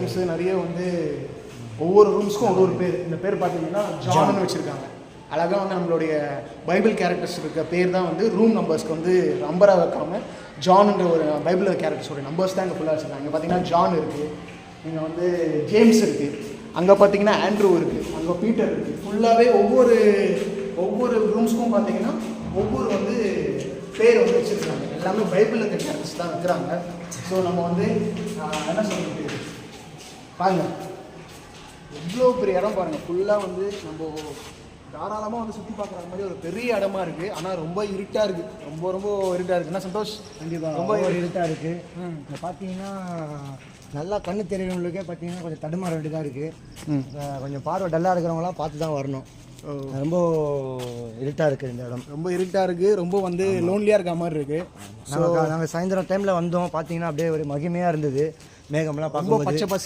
Items நிறைய வந்து ஒவ்வொரு ரூம்ஸ்க்கும் ஒரு பேர். இந்த பேர் பார்த்தீங்கன்னா ஜான்னு வச்சுருக்காங்க. அழகாக வந்து நம்மளுடைய பைபிள் கேரக்டர்ஸ் இருக்க பேர் தான் வந்து ரூம் நம்பர்ஸ்க்கு வந்து நம்பராக வைக்காமல் ஜான்ன்ற ஒரு பைபிள் கேரக்டர்ஸோட நம்பர்ஸ் தான் இங்கே ஃபுல்லாக வச்சுருக்காங்க. இங்கே பார்த்தீங்கன்னா ஜான் இருக்குது, இங்கே வந்து ஜேம்ஸ் இருக்குது, அங்கே பார்த்தீங்கன்னா ஆண்ட்ரூ இருக்குது, அங்கே பீட்டர் இருக்குது. ஃபுல்லாகவே ஒவ்வொரு ரூம்ஸ்க்கும் பார்த்தீங்கன்னா ஒவ்வொரு வந்து பேர் வந்து வச்சுருக்காங்க. எல்லாமே பைபிள் இருக்க கேரக்டர்ஸ் தான் வைக்கிறாங்க. ஸோ நம்ம வந்து என்ன சொல்கிறது பாருங்கள், எவ்வளோ பெரிய இடம் பாருங்கள். ஃபுல்லாக வந்து நம்ம தாராளமாக வந்து சுற்றி பார்க்குற மாதிரி ஒரு பெரிய இடமா இருக்குது. ஆனால் ரொம்ப இருட்டாக இருக்குது, ரொம்ப இருட்டாக இருக்குது. என்ன சந்தோஷ்? கண்டிப்பாக ரொம்ப இருட்டாக இருக்குது. இப்போ பார்த்தீங்கன்னா நல்லா கண்ணு தெரியவங்களுக்கே பார்த்தீங்கன்னா கொஞ்சம் தடுமாற வேண்டியதாக இருக்குது. கொஞ்சம் பார்வை டல்லாக இருக்கிறவங்களாம் பார்த்து தான் வரணும். ரொம்ப இருட்டாக இருக்குது இந்த இடம், ரொம்ப இருட்டாக இருக்குது, ரொம்ப வந்து லோன்லியாக இருக்க மாதிரி இருக்குது. நாங்கள் சாயந்தரம் டைமில் வந்தோம், பார்த்தீங்கன்னா அப்படியே ஒரு மகிமையாக இருந்தது. மேகம்லாம் ரொம்ப பச்சை